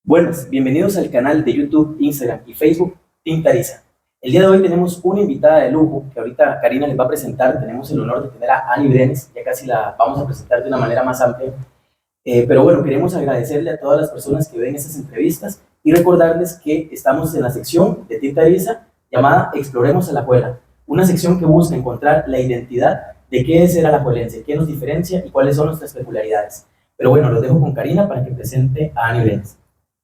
Buenas, bienvenidos al canal de YouTube, Instagram y Facebook Tinta Ariza. El día de hoy tenemos una invitada de lujo que ahorita Karina les va a presentar. Tenemos el honor de tener a Annie Brenes, ya casi la vamos a presentar de una manera más amplia. Pero bueno, queremos agradecerle a todas las personas que ven estas entrevistas y recordarles que estamos en la sección de Tinta Ariza llamada Exploremos Alajuela, una sección que busca encontrar la identidad de qué es ser alajuelense, qué nos diferencia y cuáles son nuestras peculiaridades. Pero bueno, los dejo con Karina para que presente a Annie Brenes.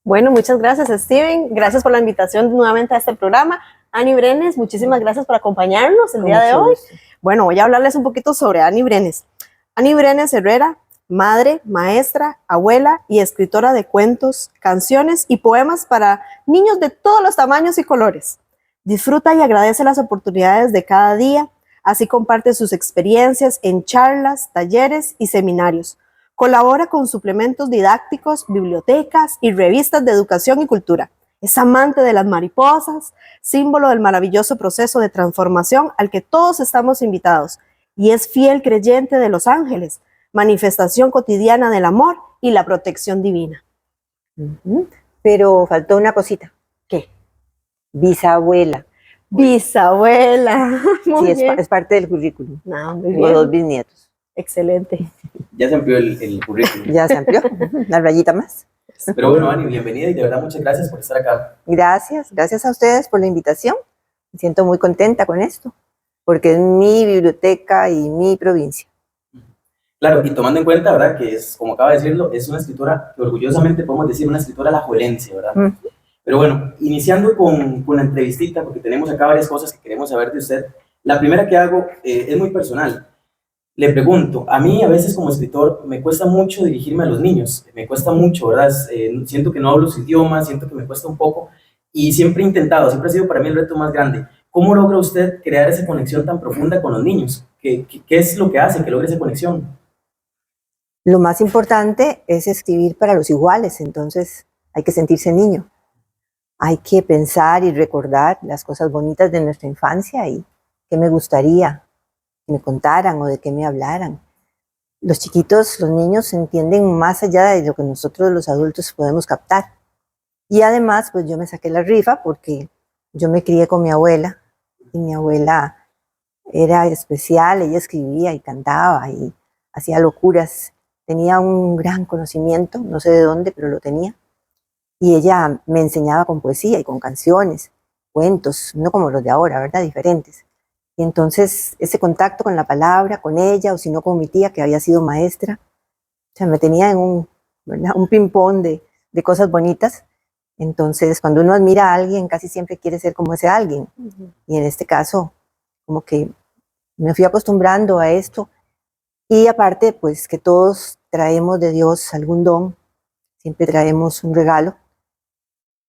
Bueno, muchas gracias, Steven. Gracias por la invitación nuevamente a este programa. Annie Brenes, muchísimas gracias por acompañarnos el día de hoy. Bueno, voy a hablarles un poquito sobre Annie Brenes. Annie Brenes Herrera, madre, maestra, abuela y escritora de cuentos, canciones y poemas para niños de todos los tamaños y colores. Disfruta y agradece las oportunidades de cada día, así comparte sus experiencias en charlas, talleres y seminarios. Colabora con suplementos didácticos, bibliotecas y revistas de educación y cultura. Es amante de las mariposas, símbolo del maravilloso proceso de transformación al que todos estamos invitados. Y es fiel creyente de los ángeles, manifestación cotidiana del amor y la protección divina. Pero faltó una cosita. ¿Qué? Bisabuela. Bisabuela. Muy bien. Es parte del currículum. No, muy Tengo bien. 2 bisnietos. Excelente. Ya se amplió el currículum. Ya se amplió. Una rayita más. Pero bueno, Annie, bienvenida y de verdad muchas gracias por estar acá. Gracias a ustedes por la invitación. Me siento muy contenta con esto, porque es mi biblioteca y mi provincia. Claro, y tomando en cuenta, ¿verdad?, que es, como acaba de decirlo, es una escritora que orgullosamente podemos decir una escritora alajuelense, ¿verdad? Pero bueno, iniciando con la entrevistita, porque tenemos acá varias cosas que queremos saber de usted. La primera que hago es muy personal. Le pregunto, a mí a veces como escritor me cuesta mucho dirigirme a los niños, me cuesta mucho, ¿verdad? Siento que no hablo su idioma, siento que me cuesta un poco y siempre he intentado, siempre ha sido para mí el reto más grande. ¿Cómo logra usted crear esa conexión tan profunda con los niños? ¿Qué es lo que hace que logre esa conexión? Lo más importante es escribir para los iguales, entonces hay que sentirse niño. Hay que pensar y recordar las cosas bonitas de nuestra infancia y qué me gustaría que me contaran o de qué me hablaran. Los chiquitos, los niños entienden más allá de lo que nosotros los adultos podemos captar. Y además, pues yo me saqué la rifa porque yo me crié con mi abuela y mi abuela era especial, ella escribía y cantaba y hacía locuras. Tenía un gran conocimiento, no sé de dónde, pero lo tenía. Y ella me enseñaba con poesía y con canciones, cuentos, no como los de ahora, ¿verdad? Diferentes. Y entonces ese contacto con la palabra, con ella, o si no con mi tía que había sido maestra, o sea, me tenía en un ping-pong de cosas bonitas. Entonces cuando uno admira a alguien, casi siempre quiere ser como ese alguien. Y en este caso, como que me fui acostumbrando a esto. Y aparte, pues que todos traemos de Dios algún don, siempre traemos un regalo.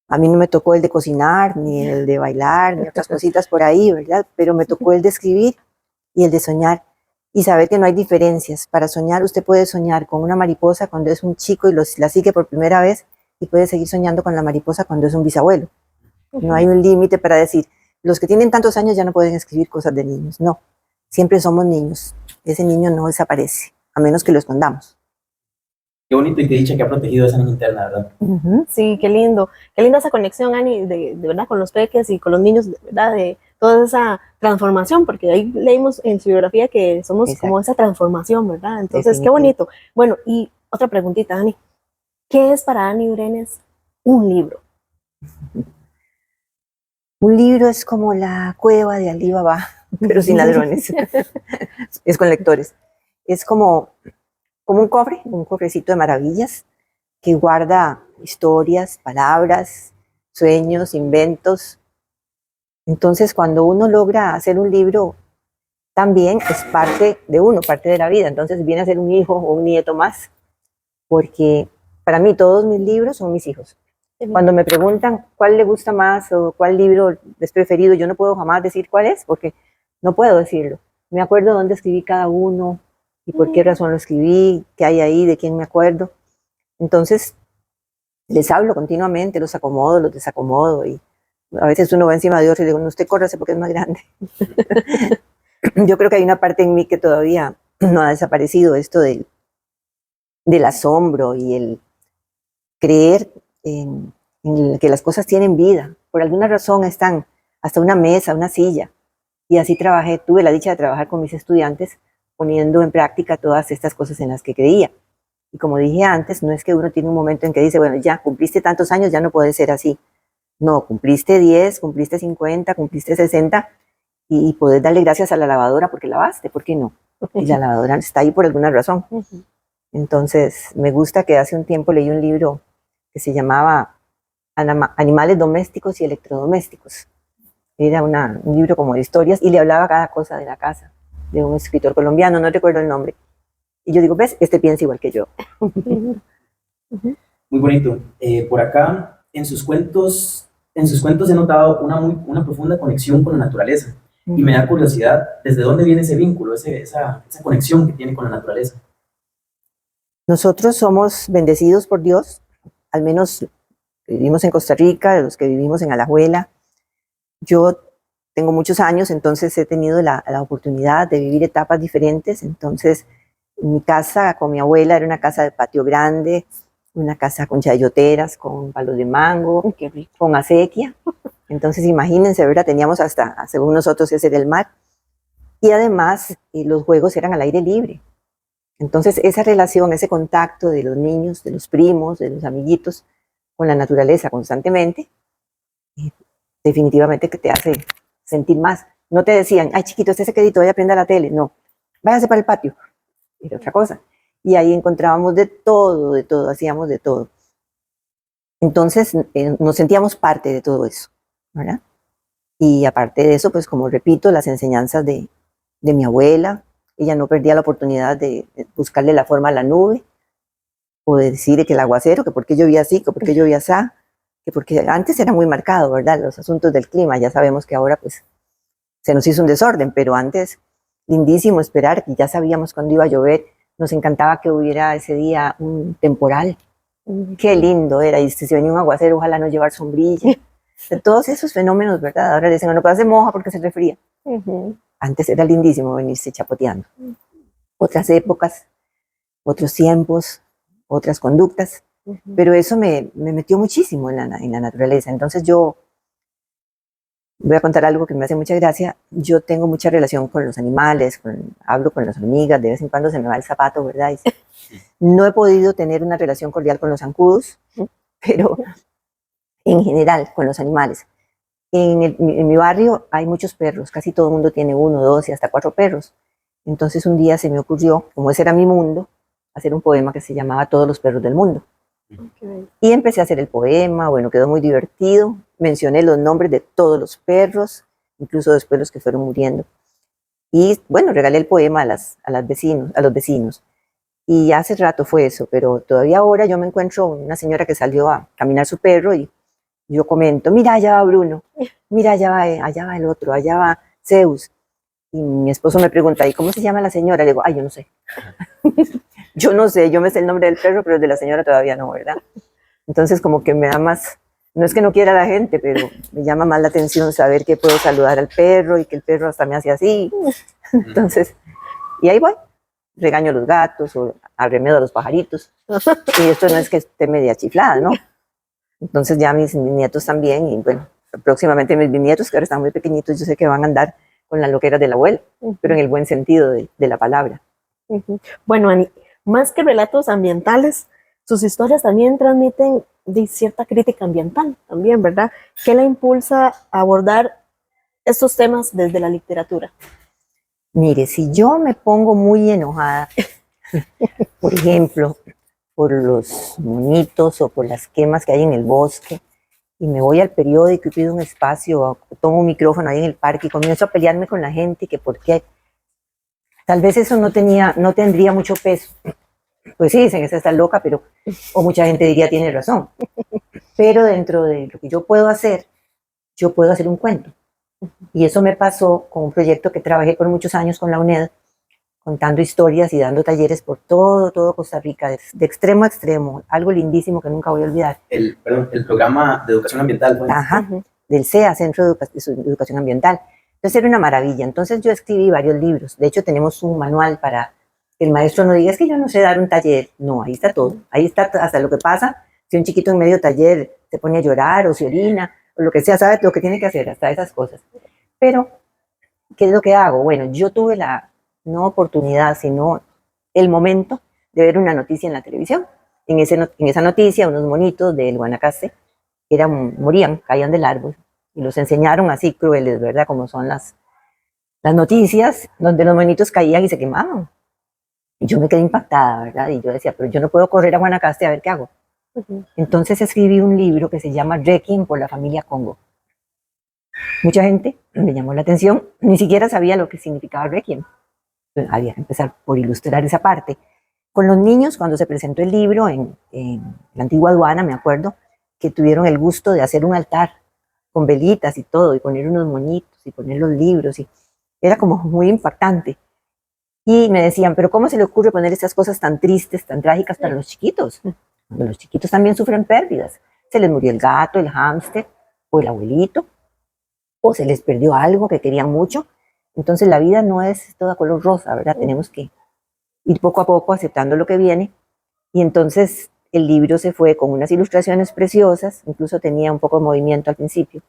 A mí no me tocó el de cocinar, ni el de bailar, ni otras cositas por ahí, ¿verdad? Pero me tocó el de escribir y el de soñar. Y saber que no hay diferencias. Para soñar, usted puede soñar con una mariposa cuando es un chico y la sigue por primera vez, y puede seguir soñando con la mariposa cuando es un bisabuelo. No hay un límite para decir, los que tienen tantos años ya no pueden escribir cosas de niños. No, siempre somos niños. Ese niño no desaparece, a menos que lo escondamos. Qué bonito y qué dicha que ha protegido a esa niña interna, ¿verdad? Sí, qué lindo. Qué linda esa conexión, Annie, de verdad, con los peques y con los niños, de verdad, de toda esa transformación, porque ahí leímos en su biografía que somos Exacto. como esa transformación, ¿verdad? Entonces, qué bonito. Bueno, y otra preguntita, Annie. ¿Qué es para Annie Brenes un libro? Un libro es como la cueva de Alí Baba, pero sin ladrones. Es con lectores. Es como un cofrecito de maravillas que guarda historias, palabras, sueños, inventos. Entonces, cuando uno logra hacer un libro, también es parte de uno, parte de la vida. Entonces, viene a ser un hijo o un nieto más, porque para mí todos mis libros son mis hijos. Cuando me preguntan cuál le gusta más o cuál libro es preferido, yo no puedo jamás decir cuál es, porque no puedo decirlo. Me acuerdo dónde escribí cada uno y por qué razón lo escribí, qué hay ahí, de quién me acuerdo. Entonces, les hablo continuamente, los acomodo, los desacomodo, y a veces uno va encima de otro y digo, no, usted córrase porque es más grande. Yo creo que hay una parte en mí que todavía no ha desaparecido, esto del asombro y el creer en el que las cosas tienen vida. Por alguna razón están hasta una mesa, una silla. Y así trabajé, tuve la dicha de trabajar con mis estudiantes poniendo en práctica todas estas cosas en las que creía. Y como dije antes, no es que uno tiene un momento en que dice, bueno, ya cumpliste tantos años, ya no puede ser así. No, cumpliste 10, cumpliste 50, cumpliste 60 y podés darle gracias a la lavadora porque lavaste, ¿por qué no? Y la lavadora está ahí por alguna razón. Entonces, me gusta que hace un tiempo leí un libro que se llamaba Animales domésticos y electrodomésticos. Era un libro como de historias y le hablaba cada cosa de la casa, de un escritor colombiano, no recuerdo el nombre. Y yo digo, ¿ves? Este piensa igual que yo. Muy bonito. Por acá, en sus cuentos he notado una profunda conexión con la naturaleza. Y me da curiosidad, ¿desde dónde viene ese vínculo, esa conexión que tiene con la naturaleza? Nosotros somos bendecidos por Dios, al menos vivimos en Costa Rica, los que vivimos en Alajuela. Yo tengo muchos años, entonces he tenido la oportunidad de vivir etapas diferentes. Entonces, mi casa con mi abuela era una casa de patio grande, una casa con chayoteras, con palos de mango, con acequia. Entonces, imagínense, ¿verdad? Teníamos hasta, según nosotros, ese era el mar. Y además, los juegos eran al aire libre. Entonces, esa relación, ese contacto de los niños, de los primos, de los amiguitos, con la naturaleza constantemente, definitivamente que te hace sentir más. No te decían, ay chiquito, usted se quedito, vaya a prender la tele. No, váyase para el patio. Era otra cosa. Y ahí encontrábamos de todo, hacíamos de todo. Entonces nos sentíamos parte de todo eso, ¿verdad? Y aparte de eso, pues como repito, las enseñanzas de mi abuela, ella no perdía la oportunidad de buscarle la forma a la nube, o de decir que el aguacero, que por qué llovía así, que por qué llovía así, que porque antes era muy marcado, ¿verdad? Los asuntos del clima, ya sabemos que ahora pues se nos hizo un desorden, pero antes lindísimo esperar, que ya sabíamos cuándo iba a llover, nos encantaba que hubiera ese día un temporal, qué lindo era, y si venía un aguacero, ojalá no llevar sombrilla, de todos esos fenómenos, ¿verdad? Ahora dicen, no, pues se moja porque se refría. Antes era lindísimo venirse chapoteando. Otras épocas, otros tiempos, otras conductas, pero eso me metió muchísimo en la naturaleza. Entonces yo voy a contar algo que me hace mucha gracia. Yo tengo mucha relación con los animales, hablo con las hormigas, de vez en cuando se me va el zapato, ¿verdad? No he podido tener una relación cordial con los zancudos, pero en general con los animales. En mi barrio hay muchos perros, casi todo el mundo tiene 1, 2 y hasta 4 perros. Entonces un día se me ocurrió, como ese era mi mundo, hacer un poema que se llamaba Todos los perros del mundo. Okay. Y empecé a hacer el poema, bueno, quedó muy divertido, mencioné los nombres de todos los perros, incluso después los que fueron muriendo. Y bueno, regalé el poema a los vecinos. Y hace rato fue eso, pero todavía ahora yo me encuentro una señora que salió a caminar su perro y yo comento, mira, allá va Bruno, mira, allá va el otro, allá va Zeus. Y mi esposo me pregunta, ¿y cómo se llama la señora? Le digo, ay, yo no sé. Yo no sé, yo me sé el nombre del perro, pero el de la señora todavía no, ¿verdad? Entonces como que me da más, no es que no quiera a la gente, pero me llama más la atención saber que puedo saludar al perro y que el perro hasta me hace así. Entonces, y ahí voy, regaño a los gatos o arremedo a los pajaritos. Y esto no es que esté media chiflada, ¿no? Entonces ya mis nietos también, y bueno, próximamente mis bisnietos, que ahora están muy pequeñitos, yo sé que van a andar con las loqueras del abuelo, pero en el buen sentido de la palabra. Bueno, Ani, más que relatos ambientales, sus historias también transmiten de cierta crítica ambiental, también, ¿verdad? ¿Qué la impulsa a abordar estos temas desde la literatura? Mire, si yo me pongo muy enojada, por ejemplo, por los monitos o por las quemas que hay en el bosque, y me voy al periódico y pido un espacio, o tomo un micrófono ahí en el parque y comienzo a pelearme con la gente, que por qué, tal vez eso no tendría mucho peso. Pues sí, dicen, esa está loca, pero, o mucha gente diría, tiene razón. Pero dentro de lo que yo puedo hacer un cuento. Y eso me pasó con un proyecto que trabajé por muchos años con la UNED, contando historias y dando talleres por todo Costa Rica, de extremo a extremo, algo lindísimo que nunca voy a olvidar. El programa de educación ambiental. ¿Pues? Ajá, del CEA, Centro de Educación Ambiental. Entonces era una maravilla. Entonces yo escribí varios libros. De hecho tenemos un manual para que el maestro no diga, es que yo no sé dar un taller. No, ahí está todo. Ahí está hasta lo que pasa Si un chiquito en medio taller se pone a llorar o se orina, o lo que sea, sabe lo que tiene que hacer, hasta esas cosas. Pero, ¿qué es lo que hago? Bueno, yo tuve la, no oportunidad, sino el momento de ver una noticia en la televisión. En esa noticia, unos monitos del Guanacaste morían, caían del árbol, y los enseñaron así crueles, ¿verdad? Como son las noticias, donde los monitos caían y se quemaban. Y yo me quedé impactada, ¿verdad? Y yo decía, pero yo no puedo correr a Guanacaste a ver qué hago. Entonces escribí un libro que se llama Requiem por la familia Congo. Mucha gente me llamó la atención, ni siquiera sabía lo que significaba Requiem. Entonces, había que empezar por ilustrar esa parte. Con los niños, cuando se presentó el libro en la antigua aduana, me acuerdo que tuvieron el gusto de hacer un altar con velitas y todo, y poner unos moñitos, y poner los libros, y era como muy impactante. Y me decían, pero ¿cómo se le ocurre poner estas cosas tan tristes, tan trágicas para los chiquitos? Cuando los chiquitos también sufren pérdidas. Se les murió el gato, el hámster, o el abuelito, o se les perdió algo que querían mucho. Entonces la vida no es toda color rosa, ¿verdad? Tenemos que ir poco a poco aceptando lo que viene. Y entonces el libro se fue con unas ilustraciones preciosas, incluso tenía un poco de movimiento al principio.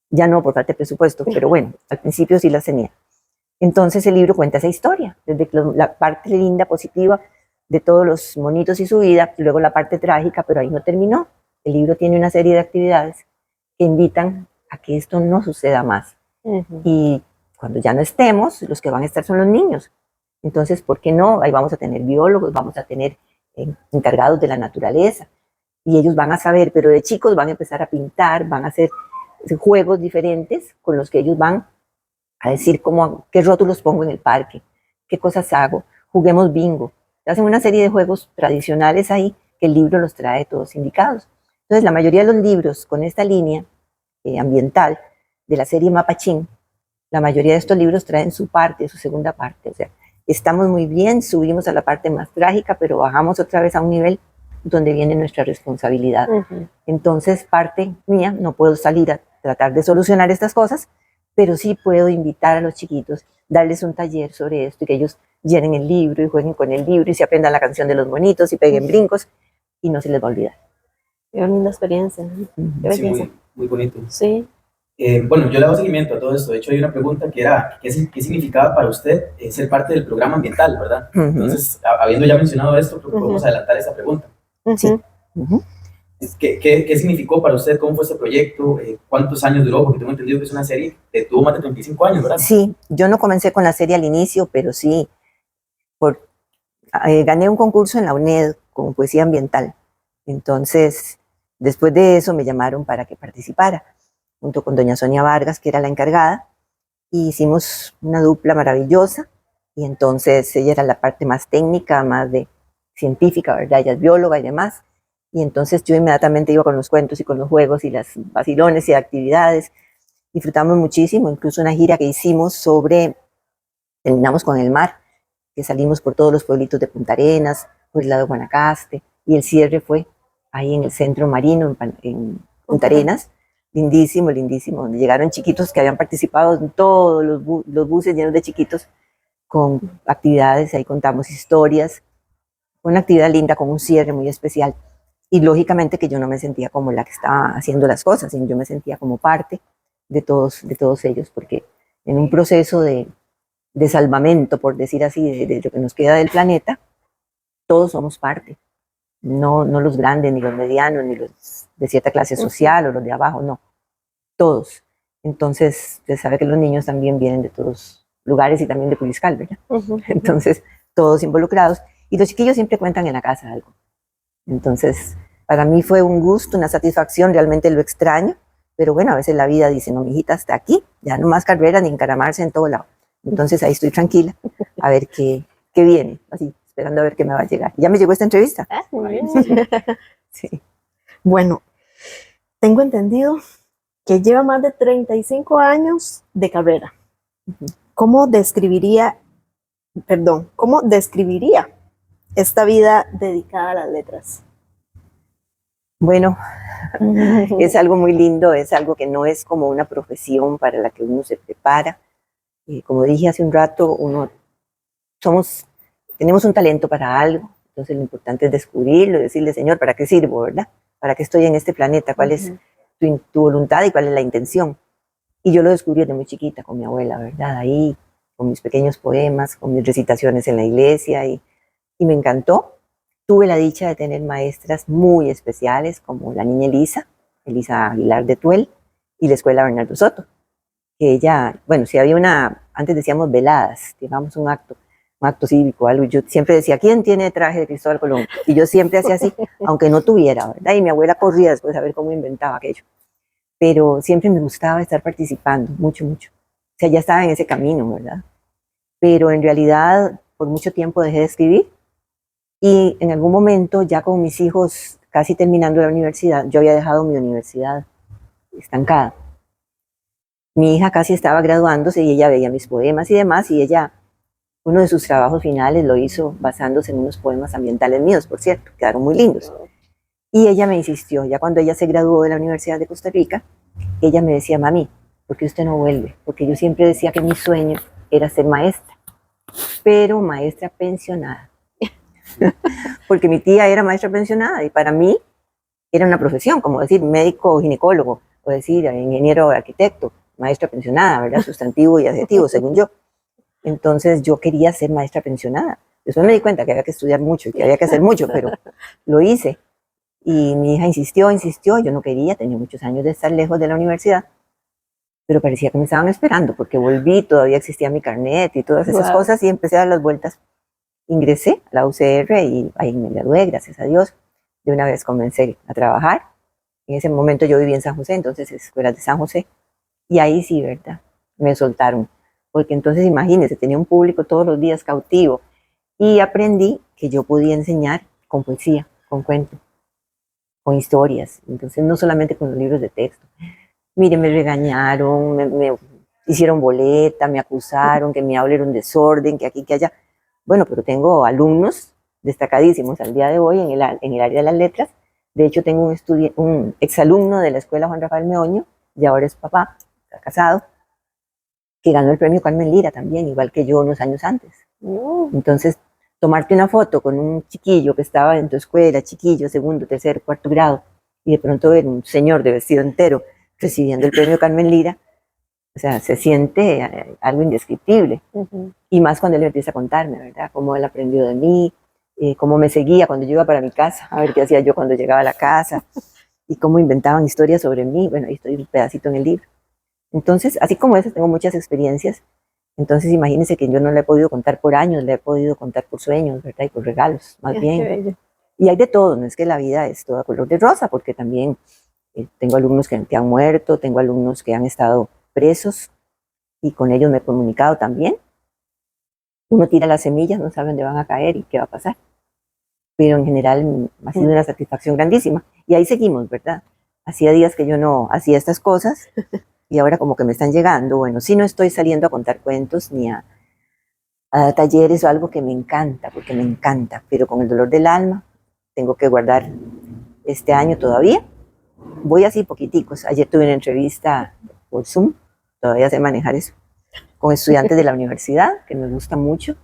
Ya no por falta de presupuesto, pero bueno, al principio sí las tenía. Entonces el libro cuenta esa historia, desde la parte linda, positiva de todos los monitos y su vida, luego la parte trágica, pero ahí no terminó. El libro tiene una serie de actividades que invitan a que esto no suceda más. Y cuando ya no estemos, los que van a estar son los niños. Entonces, ¿por qué no? Ahí vamos a tener biólogos, vamos a tener encargados de la naturaleza, y ellos van a saber, pero de chicos van a empezar a pintar, van a hacer juegos diferentes con los que ellos van a decir qué rótulos pongo en el parque, qué cosas hago, juguemos bingo. Hacen una serie de juegos tradicionales ahí que el libro los trae todos indicados. Entonces, la mayoría de los libros con esta línea ambiental de la serie Mapachín, la mayoría de estos libros traen su parte, su segunda parte. O sea, estamos muy bien, subimos a la parte más trágica, pero bajamos otra vez a un nivel donde viene nuestra responsabilidad. Entonces, parte mía, no puedo salir a tratar de solucionar estas cosas, pero sí puedo invitar a los chiquitos, darles un taller sobre esto y que ellos llenen el libro y jueguen con el libro y se aprendan la canción de los bonitos y peguen brincos y no se les va a olvidar. Qué linda experiencia. Sí, muy bonito. Sí. Bueno, yo le hago seguimiento a todo esto. De hecho, hay una pregunta que era, ¿qué significaba para usted ser parte del programa ambiental, verdad? Entonces, habiendo ya mencionado esto, creo que podemos adelantar esta pregunta. Sí. ¿Qué significó para usted? ¿Cómo fue este proyecto? ¿Cuántos años duró? Porque tengo entendido que es una serie que tuvo más de 35 años, ¿verdad? Sí, yo no comencé con la serie al inicio, pero sí, gané un concurso en la UNED con poesía ambiental. Entonces, después de eso me llamaron para que participara, junto con doña Sonia Vargas, que era la encargada, y hicimos una dupla maravillosa, y entonces ella era la parte más técnica, más de científica, ¿verdad? Ella es bióloga y demás, y entonces yo inmediatamente iba con los cuentos y con los juegos y las vacilones y actividades. Disfrutamos muchísimo, incluso una gira que hicimos terminamos con el mar, que salimos por todos los pueblitos de Punta Arenas, por el lado de Guanacaste, y el cierre fue ahí en el centro marino, en Punta Arenas, lindísimo, lindísimo, donde llegaron chiquitos que habían participado en todos los buses llenos de chiquitos con actividades, ahí contamos historias, una actividad linda con un cierre muy especial. Y lógicamente que yo no me sentía como la que estaba haciendo las cosas, sino yo me sentía como parte de todos ellos, porque en un proceso de salvamento, por decir así, de lo que nos queda del planeta, todos somos parte. No los grandes, ni los medianos, ni los de cierta clase social o los de abajo, no. Todos. Entonces, se sabe que los niños también vienen de todos lugares y también de Puriscal, ¿verdad? Entonces, todos involucrados. Y los chiquillos siempre cuentan en la casa algo. Entonces, para mí fue un gusto, una satisfacción, realmente lo extraño, pero bueno, a veces la vida dice, no, mijita, hasta aquí, ya no más carrera ni encaramarse en todo lado. Entonces ahí estoy tranquila, a ver qué viene, así, esperando a ver qué me va a llegar. ¿Ya me llegó esta entrevista? Muy bien. Sí. Bueno, tengo entendido que lleva más de 35 años de carrera. ¿Cómo describiría esta vida dedicada a las letras? Bueno, es algo muy lindo, es algo que no es como una profesión para la que uno se prepara. Como dije hace un rato, tenemos un talento para algo, entonces lo importante es descubrirlo y decirle, Señor, ¿para qué sirvo, verdad? ¿Para qué estoy en este planeta? ¿Cuál es tu voluntad y cuál es la intención? Y yo lo descubrí desde muy chiquita con mi abuela, ¿verdad? Ahí, con mis pequeños poemas, con mis recitaciones en la iglesia, y me encantó. Tuve la dicha de tener maestras muy especiales, como la niña Elisa Aguilar de Tuel, y la escuela Bernardo Soto, que ella, bueno, si había antes decíamos veladas, digamos un acto cívico, algo, yo siempre decía, ¿quién tiene traje de Cristóbal Colón? Y yo siempre hacía así, aunque no tuviera, ¿verdad? Y mi abuela corría después a ver cómo inventaba aquello. Pero siempre me gustaba estar participando, mucho, mucho. O sea, ya estaba en ese camino, ¿verdad? Pero en realidad, por mucho tiempo dejé de escribir, y en algún momento, ya con mis hijos casi terminando la universidad, yo había dejado mi universidad estancada. Mi hija casi estaba graduándose y ella veía mis poemas y demás, y ella, uno de sus trabajos finales lo hizo basándose en unos poemas ambientales míos, por cierto, quedaron muy lindos. Y ella me insistió, ya cuando ella se graduó de la Universidad de Costa Rica, ella me decía, mami, ¿por qué usted no vuelve? Porque yo siempre decía que mi sueño era ser maestra, pero maestra pensionada. Porque mi tía era maestra pensionada y para mí era una profesión, como decir médico o ginecólogo, o decir ingeniero o arquitecto, maestra pensionada, ¿verdad? Sustantivo y adjetivo, según yo. Entonces yo quería ser maestra pensionada. Después me di cuenta que había que estudiar mucho y que había que hacer mucho, pero lo hice. Y mi hija insistió, yo no quería, tenía muchos años de estar lejos de la universidad, pero parecía que me estaban esperando, porque volví, todavía existía mi carnet y todas esas cosas, y empecé a dar las vueltas. Ingresé a la UCR y ahí me gradué, gracias a Dios. De una vez comencé a trabajar. En ese momento yo vivía en San José, entonces escuelas de San José, y ahí sí, ¿verdad? Me soltaron, porque entonces imagínense, tenía un público todos los días cautivo, y aprendí que yo podía enseñar con poesía, con cuento, con historias, entonces no solamente con los libros de texto. Mire, me regañaron, me hicieron boleta, me acusaron, que mi aula era un desorden, que aquí, que allá. Bueno, pero tengo alumnos destacadísimos al día de hoy en el área de las letras. De hecho, tengo un exalumno de la escuela Juan Rafael Meoño, y ahora es papá, está casado, que ganó el premio Carmen Lira también, igual que yo unos años antes. Entonces, tomarte una foto con un chiquillo que estaba en tu escuela, chiquillo, segundo, tercero, cuarto grado, y de pronto ver un señor de vestido entero recibiendo el premio Carmen Lira, o sea, se siente algo indescriptible. Y más cuando él empieza a contarme, ¿verdad? Cómo él aprendió de mí, cómo me seguía cuando yo iba para mi casa, a ver qué hacía yo cuando llegaba a la casa, y cómo inventaban historias sobre mí. Bueno, ahí estoy un pedacito en el libro. Entonces, así como esas, tengo muchas experiencias. Entonces, imagínense que yo no le he podido contar por años, le he podido contar por sueños, ¿verdad? Y por regalos, más bien. Y hay de todo, no es que la vida es toda color de rosa, porque también tengo alumnos que han muerto, tengo alumnos que han estado presos, y con ellos me he comunicado también. Uno tira las semillas, no sabe dónde van a caer y qué va a pasar. Pero en general ha sido una satisfacción grandísima. Y ahí seguimos, ¿verdad? Hacía días que yo no hacía estas cosas y ahora como que me están llegando. Bueno, sí, no estoy saliendo a contar cuentos ni a talleres o algo que me encanta, porque me encanta, pero con el dolor del alma tengo que guardar este año todavía. Voy así poquiticos. Ayer tuve una entrevista por Zoom, todavía sé manejar eso, con estudiantes de la universidad, que me gusta mucho,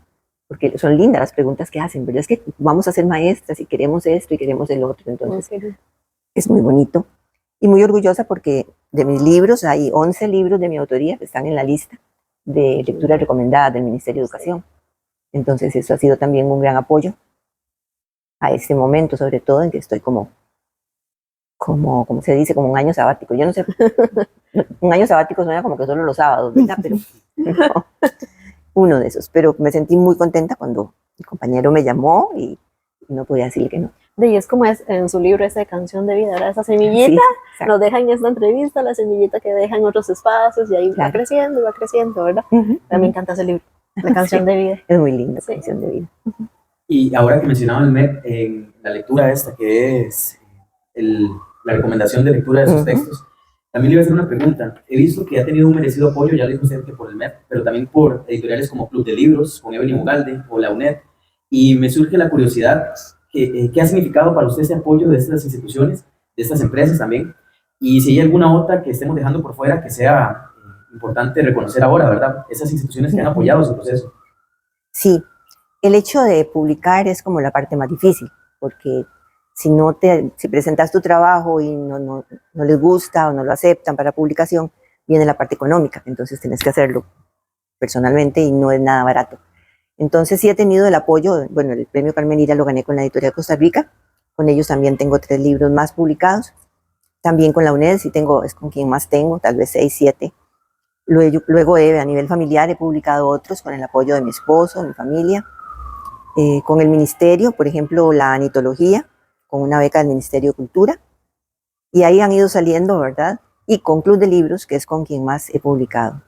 porque son lindas las preguntas que hacen, ¿verdad? Es que vamos a ser maestras y queremos esto y queremos el otro, entonces es muy bonito. Y muy orgullosa porque de mis libros, hay 11 libros de mi autoría que están en la lista de lecturas recomendadas del Ministerio de Educación. Entonces eso ha sido también un gran apoyo a este momento, sobre todo en que estoy como se dice, como un año sabático. Yo no sé, un año sabático suena como que solo los sábados, ¿verdad? Pero no, uno de esos. Pero me sentí muy contenta cuando el compañero me llamó y no podía decirle que no. Y es como es en su libro esa canción de vida, ¿verdad? Esa semillita nos deja en esta entrevista, la semillita que deja en otros espacios, y ahí va creciendo, ¿verdad? A mí me encanta ese libro, la canción de vida. Es muy linda, la canción de vida. Y ahora que mencionaba el MEP, en la lectura esta, que es la recomendación de lectura de sus textos, también le iba a hacer una pregunta. He visto que ha tenido un merecido apoyo, ya le dijo usted que por el MEP, pero también por editoriales como Club de Libros, con Evelyn Ugalde o la UNED, y me surge la curiosidad, ¿qué ha significado para usted ese apoyo de estas instituciones, de estas empresas también? Y si hay alguna otra que estemos dejando por fuera que sea importante reconocer ahora, ¿verdad? Esas instituciones que han apoyado su proceso. Sí, el hecho de publicar es como la parte más difícil, porque si presentas tu trabajo y no les gusta o no lo aceptan para publicación, viene la parte económica, entonces tienes que hacerlo personalmente y no es nada barato. Entonces sí he tenido el apoyo, bueno, el premio Carmen Lira lo gané con la editorial Costa Rica, con ellos también tengo 3 libros más publicados, también con la UNED, sí tengo, es con quien más tengo, tal vez 6, 7. Luego a nivel familiar he publicado otros con el apoyo de mi esposo, mi familia, con el ministerio, por ejemplo, la anitología, con una beca del Ministerio de Cultura, y ahí han ido saliendo, ¿verdad? Y con Club de Libros, que es con quien más he publicado.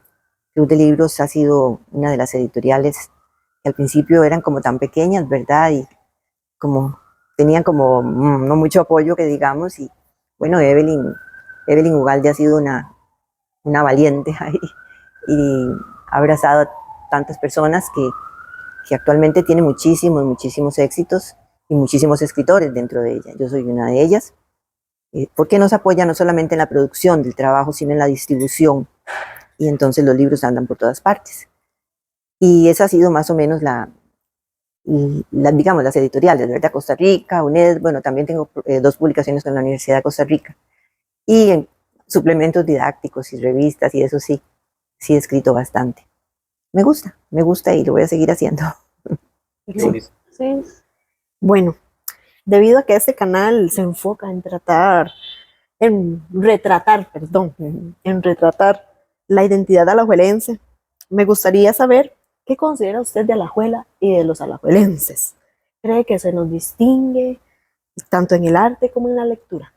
Club de Libros ha sido una de las editoriales que al principio eran como tan pequeñas, ¿verdad? Y como tenían como no mucho apoyo, que digamos, y bueno, Evelyn Ugalde ha sido una valiente ahí y ha abrazado a tantas personas que actualmente tiene muchísimos éxitos y muchísimos escritores dentro de ella. Yo soy una de ellas, porque nos apoya no solamente en la producción del trabajo, sino en la distribución, y entonces los libros andan por todas partes. Y esa ha sido más o menos digamos, las editoriales, ¿verdad? Costa Rica, UNED, bueno, también tengo 2 publicaciones con la Universidad de Costa Rica. Y en suplementos didácticos y revistas, y eso sí he escrito bastante. Me gusta y lo voy a seguir haciendo. Sí. Sí. Bueno, debido a que este canal se enfoca en retratar la identidad alajuelense, me gustaría saber qué considera usted de Alajuela y de los alajuelenses. ¿Cree que se nos distingue tanto en el arte como en la lectura?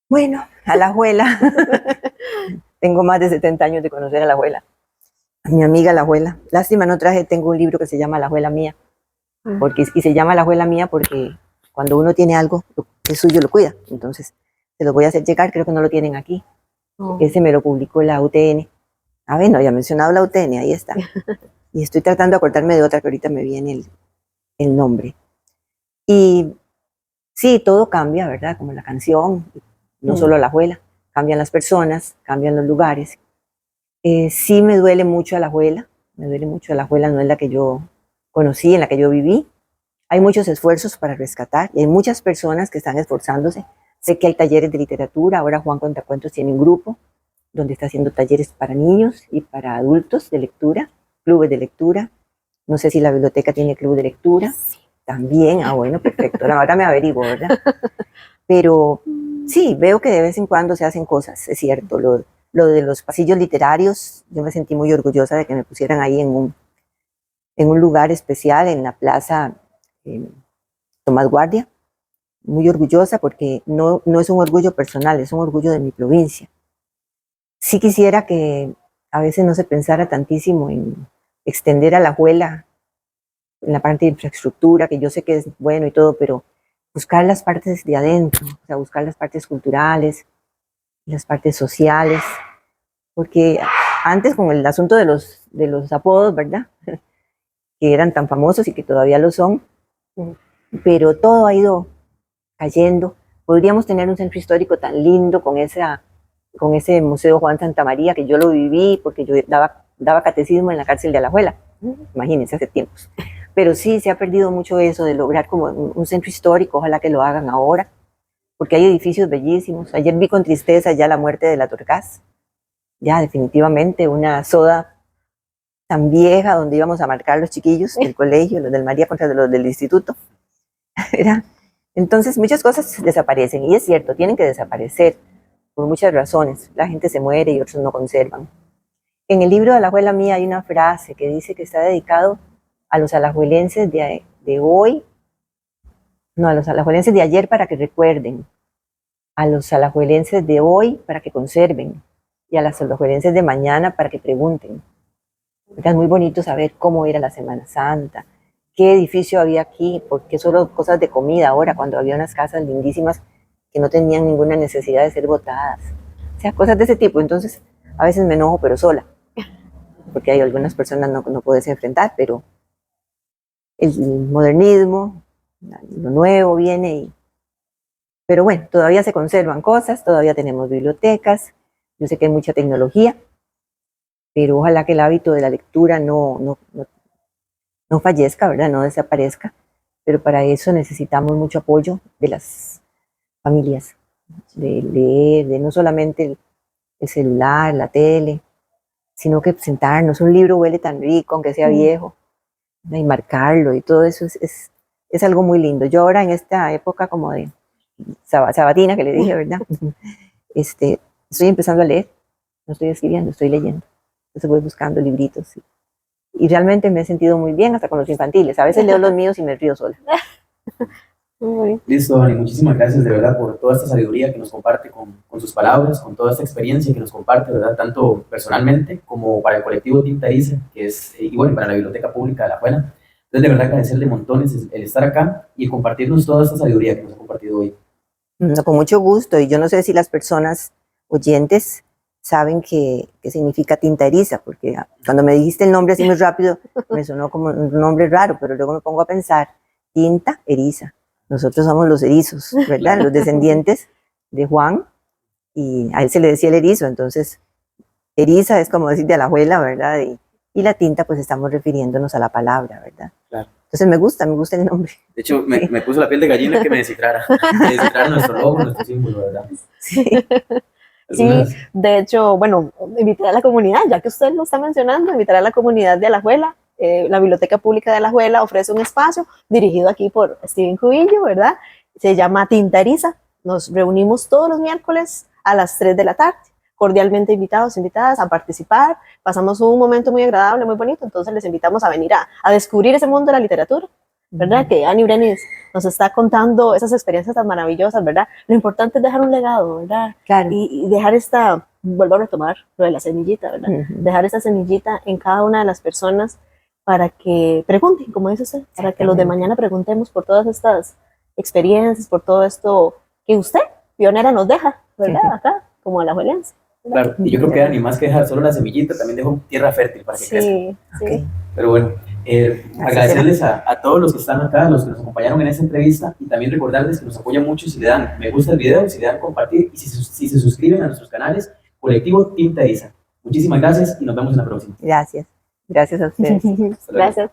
Bueno, Alajuela. Tengo más de 70 años de conocer a la abuela. A mi amiga la abuela. Lástima no traje, tengo un libro que se llama La abuela mía. Y se llama La abuela mía porque cuando uno tiene algo, que es suyo, lo cuida. Entonces, se los voy a hacer llegar, creo que no lo tienen aquí. Ese me lo publicó la UTN. Ah, bueno, había mencionado la UTN, ahí está. Y estoy tratando de acordarme de otra que ahorita me viene el nombre. Y sí, todo cambia, ¿verdad? Como la canción, no solo la abuela. Cambian las personas, cambian los lugares. Sí me duele mucho a la abuela, no es la que yo conocí, en la que yo viví. Hay muchos esfuerzos para rescatar y hay muchas personas que están esforzándose. Sé que hay talleres de literatura, ahora Juan Cuentacuentos tiene un grupo donde está haciendo talleres para niños y para adultos de lectura, clubes de lectura. No sé si la biblioteca tiene club de lectura. También, bueno, perfecto, ahora me averiguo, ¿verdad? Pero sí, veo que de vez en cuando se hacen cosas, es cierto. Lo de los pasillos literarios, yo me sentí muy orgullosa de que me pusieran ahí en un lugar especial, en la plaza Tomás Guardia. Muy orgullosa porque no es un orgullo personal, es un orgullo de mi provincia. Sí quisiera que a veces no se pensara tantísimo en extender a la abuela en la parte de infraestructura, que yo sé que es bueno y todo, pero buscar las partes de adentro, o sea, buscar las partes culturales, las partes sociales, porque antes con el asunto de los apodos, ¿verdad? Que eran tan famosos y que todavía lo son, pero todo ha ido cayendo. Podríamos tener un centro histórico tan lindo con ese Museo Juan Santamaría, que yo lo viví porque yo daba catecismo en la cárcel de Alajuela, imagínense, hace tiempos. Pero sí, se ha perdido mucho eso de lograr como un centro histórico, ojalá que lo hagan ahora, porque hay edificios bellísimos. Ayer vi con tristeza ya la muerte de la Torcaz, ya definitivamente una soda tan vieja donde íbamos a marcar los chiquillos del colegio, los del María contra los del instituto. Entonces muchas cosas desaparecen, y es cierto, tienen que desaparecer por muchas razones. La gente se muere y otros no conservan. En el libro de la abuela mía hay una frase que dice que está dedicado a los alajuelenses de hoy, no, a los alajuelenses de ayer para que recuerden, a los alajuelenses de hoy para que conserven, y a los alajuelenses de mañana para que pregunten. Es muy bonito saber cómo era la Semana Santa, qué edificio había aquí, porque solo cosas de comida ahora, cuando había unas casas lindísimas que no tenían ninguna necesidad de ser botadas. O sea, cosas de ese tipo. Entonces, a veces me enojo, pero sola, porque hay algunas personas no puedes enfrentar, pero el modernismo, lo nuevo viene pero bueno, todavía se conservan cosas, todavía tenemos bibliotecas, yo sé que hay mucha tecnología, pero ojalá que el hábito de la lectura no fallezca, ¿verdad? No desaparezca, pero para eso necesitamos mucho apoyo de las familias, de leer, de no solamente el celular, la tele, sino que sentarnos. Un libro huele tan rico, aunque sea viejo, y marcarlo y todo eso es algo muy lindo. Yo ahora en esta época como de sabatina que le dije, ¿verdad? Estoy empezando a leer, no estoy escribiendo, estoy leyendo. Entonces voy buscando libritos y realmente me he sentido muy bien hasta con los infantiles. A veces leo los míos y me río sola. Listo, Dani, muchísimas gracias de verdad por toda esta sabiduría que nos comparte con sus palabras, con toda esta experiencia que nos comparte, ¿verdad? Tanto personalmente como para el colectivo Tinta Isa, que es, y bueno, para la Biblioteca Pública de La Juela. Entonces, de verdad, agradecerle montones el estar acá y compartirnos toda esta sabiduría que nos ha compartido hoy. Con mucho gusto, y yo no sé si las personas oyentes saben qué significa Tinta Eriza, porque cuando me dijiste el nombre así muy rápido, me sonó como un nombre raro, pero luego me pongo a pensar, Tinta Eriza. Nosotros somos los erizos, ¿verdad? Los descendientes de Juan, y a él se le decía el erizo, entonces eriza es como decir de la abuela, ¿verdad? Y la tinta, pues estamos refiriéndonos a la palabra, ¿verdad? Claro. Entonces me gusta el nombre. De hecho, me puso la piel de gallina que me descifrara nuestro logo, nuestro símbolo, ¿verdad? Sí. Sí, de hecho, bueno, invitar a la comunidad, ya que usted lo está mencionando, invitar a la comunidad de Alajuela. La Biblioteca Pública de Alajuela ofrece un espacio dirigido aquí por Steven Cubillo, ¿verdad? Se llama Tinta Eriza. Nos reunimos todos los miércoles a las 3 de la tarde. Cordialmente invitados, invitadas a participar. Pasamos un momento muy agradable, muy bonito, entonces les invitamos a venir a descubrir ese mundo de la literatura, ¿verdad? Que Ani Brenes nos está contando esas experiencias tan maravillosas, ¿verdad? Lo importante es dejar un legado, ¿verdad? Claro. Y dejar vuelvo a retomar lo de la semillita, ¿verdad? Dejar esa semillita en cada una de las personas para que pregunten, como dice usted, para que los de mañana preguntemos por todas estas experiencias, por todo esto que usted, pionera, nos deja, ¿verdad? Acá, como alajuelense. Claro, y yo creo que Dani, más que dejar solo la semillita, también dejó tierra fértil para que crezca. Sí. Pero bueno, agradecerles a todos los que están acá, los que nos acompañaron en esta entrevista, y también recordarles que nos apoyan mucho si le dan me gusta el video, si le dan compartir y si se suscriben a nuestros canales, Colectivo Tinta Isa. Muchísimas gracias y nos vemos en la próxima. Gracias a ustedes. Gracias.